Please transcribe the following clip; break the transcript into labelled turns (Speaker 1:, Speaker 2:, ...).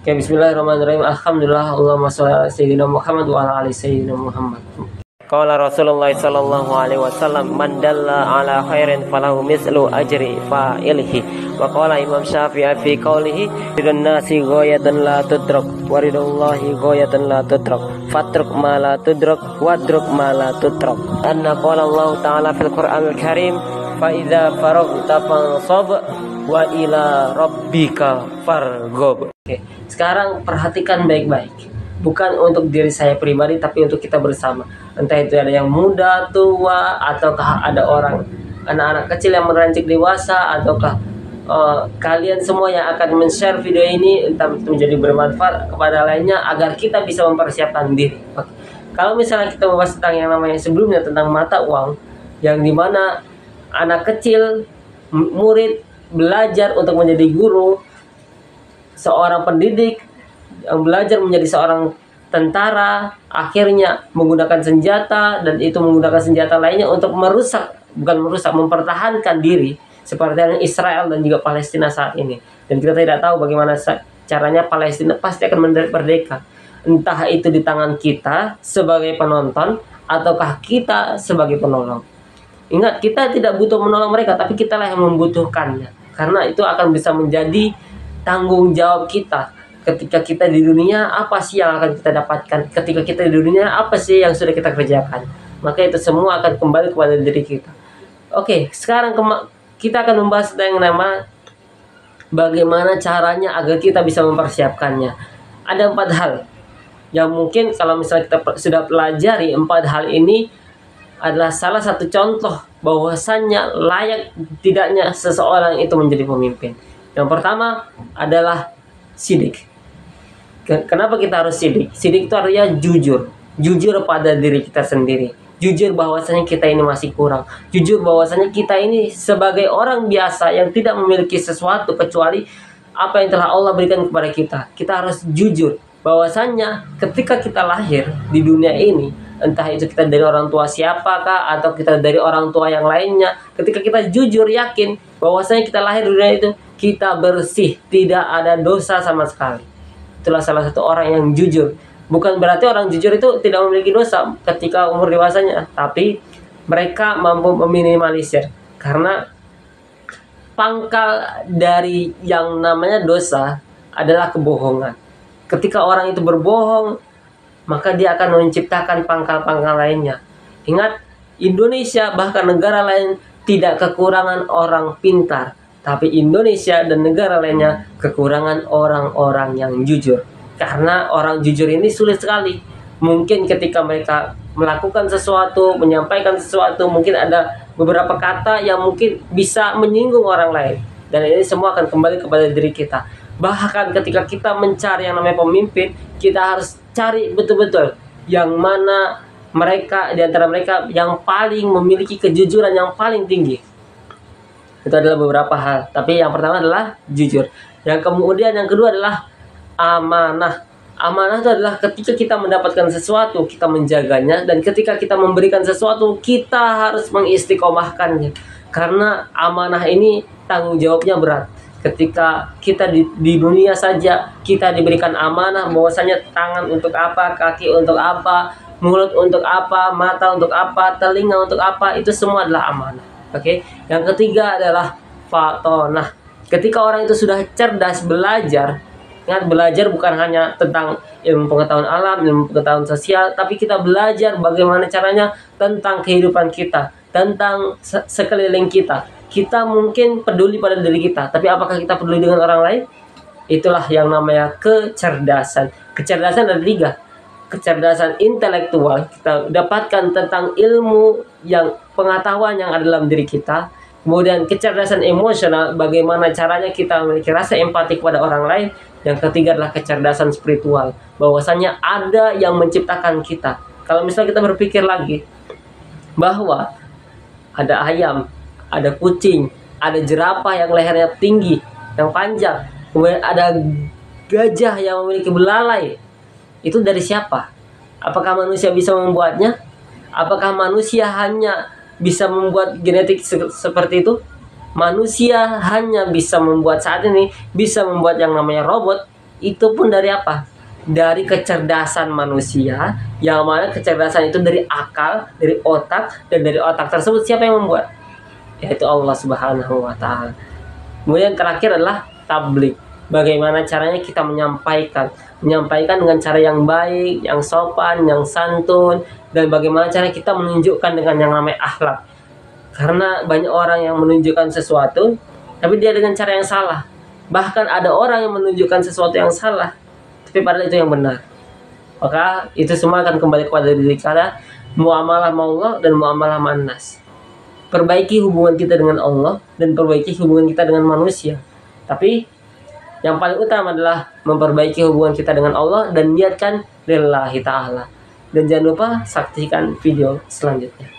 Speaker 1: Oke, bismillahirrahmanirrahim. Alhamdulillah, Allahumma sholli ala sayyidina Muhammad wa ala ali sayyidina Muhammad. Qala Rasulullah sallallahu alaihi wasallam, man dalla ala khairin falahu mislu ajri fa'ilihi. Wa qala Imam Syafi'i fi qawlihi, ridun nasi ghayatan la tudrak wa ridullahi ghayatan la tudrak. Fatruk ma la tudrak wadruk ma la tudrak. Anna qala Allah ta'ala fil Qur'anil Karim, fa idza faraghta fansab wa ila rabbika farghab. Oke, sekarang perhatikan baik-baik. Bukan untuk diri saya pribadi, tapi untuk kita bersama. Entah itu ada yang muda, tua, ataukah ada orang anak-anak kecil yang merancik dewasa, ataukah kalian semua yang akan men-share video ini, entah itu menjadi bermanfaat kepada lainnya, agar kita bisa mempersiapkan diri. Oke. Kalau misalnya kita membahas tentang yang namanya sebelumnya, tentang mata uang, yang dimana anak kecil, murid, belajar untuk menjadi guru, seorang pendidik yang belajar menjadi seorang tentara, akhirnya menggunakan senjata, dan itu menggunakan senjata lainnya untuk mempertahankan diri, seperti yang Israel dan juga Palestina saat ini. Dan kita tidak tahu bagaimana caranya Palestina pasti akan merdeka. Entah itu di tangan kita sebagai penonton, ataukah kita sebagai penolong. Ingat, kita tidak butuh menolong mereka, tapi kitalah yang membutuhkannya. Karena itu akan bisa menjadi tanggung jawab kita. Ketika kita di dunia, apa sih yang akan kita dapatkan? Ketika kita di dunia, apa sih yang sudah kita kerjakan? Maka itu semua akan kembali kepada diri kita. Oke, sekarang kita akan membahas tentang yang nama bagaimana caranya agar kita bisa mempersiapkannya. Ada 4 hal yang mungkin kalau misalnya kita sudah pelajari 4 hal ini, adalah salah satu contoh bahwasannya layak tidaknya seseorang itu menjadi pemimpin. Yang pertama adalah sidik. Kenapa kita harus sidik? Sidik itu artinya jujur. Jujur pada diri kita sendiri. Jujur bahwasanya kita ini masih kurang. Jujur bahwasanya kita ini sebagai orang biasa yang tidak memiliki sesuatu kecuali apa yang telah Allah berikan kepada kita. Kita harus jujur bahwasanya ketika kita lahir di dunia ini, entah itu kita dari orang tua siapakah atau kita dari orang tua yang lainnya, ketika kita jujur yakin bahwasanya kita lahir di dunia itu, kita bersih, tidak ada dosa sama sekali. Itulah salah satu orang yang jujur. Bukan berarti orang jujur itu tidak memiliki dosa ketika umur dewasanya, tapi mereka mampu meminimalisir. Karena pangkal dari yang namanya dosa adalah kebohongan. Ketika orang itu berbohong, maka dia akan menciptakan pangkal-pangkal lainnya. Ingat, Indonesia bahkan negara lain tidak kekurangan orang pintar, tapi Indonesia dan negara lainnya kekurangan orang-orang yang jujur. Karena orang jujur ini sulit sekali. Mungkin ketika mereka melakukan sesuatu, menyampaikan sesuatu, mungkin ada beberapa kata yang mungkin bisa menyinggung orang lain. Dan ini semua akan kembali kepada diri kita. Bahkan ketika kita mencari yang namanya pemimpin, kita harus cari betul-betul yang mana mereka, di antara mereka yang paling memiliki kejujuran yang paling tinggi. Itu adalah beberapa hal. Tapi yang pertama adalah jujur. Yang kemudian yang kedua adalah amanah. Amanah itu adalah ketika kita mendapatkan sesuatu, kita menjaganya. Dan ketika kita memberikan sesuatu, kita harus mengistiqomahkannya. Karena amanah ini tanggung jawabnya berat. Ketika kita di dunia saja, kita diberikan amanah bahwasanya tangan untuk apa, kaki untuk apa, mulut untuk apa, mata untuk apa, telinga untuk apa, itu semua adalah amanah. Oke. Yang ketiga adalah fatonah. Ketika orang itu sudah cerdas belajar, ingat, belajar bukan hanya tentang ilmu pengetahuan alam, ilmu pengetahuan sosial, tapi kita belajar bagaimana caranya tentang kehidupan kita, tentang sekeliling kita. Kita mungkin peduli pada diri kita, tapi apakah kita peduli dengan orang lain? Itulah yang namanya kecerdasan. Kecerdasan ada 3. Kecerdasan intelektual, kita dapatkan tentang ilmu yang pengetahuan yang ada dalam diri kita. Kemudian kecerdasan emosional, bagaimana caranya kita memiliki rasa empati kepada orang lain. Yang ketiga adalah kecerdasan spiritual, bahwasanya ada yang menciptakan kita. Kalau misalnya kita berpikir lagi bahwa ada ayam, ada kucing, ada jerapah yang lehernya tinggi, yang panjang, kemudian ada gajah yang memiliki belalai. Itu dari siapa? Apakah manusia bisa membuatnya? Apakah manusia hanya bisa membuat genetik seperti itu? Manusia hanya bisa membuat saat ini, bisa membuat yang namanya robot, itu pun dari apa? Dari kecerdasan manusia, yang mana kecerdasan itu dari akal, dari otak, dan dari otak tersebut siapa yang membuat? Yaitu Allah Subhanahu wa Ta'ala. Kemudian terakhir adalah tabligh. Bagaimana caranya kita menyampaikan dengan cara yang baik, yang sopan, yang santun, dan bagaimana cara kita menunjukkan dengan yang namanya akhlak. Karena banyak orang yang menunjukkan sesuatu tapi dia dengan cara yang salah. Bahkan ada orang yang menunjukkan sesuatu yang salah tapi padahal itu yang benar. Maka itu semua akan kembali kepada diri kita, muamalah Allah dan muamalah manas. Perbaiki hubungan kita dengan Allah dan perbaiki hubungan kita dengan manusia. Tapi yang paling utama adalah memperbaiki hubungan kita dengan Allah dan niatkan lillahi ta'ala. Dan jangan lupa saksikan video selanjutnya.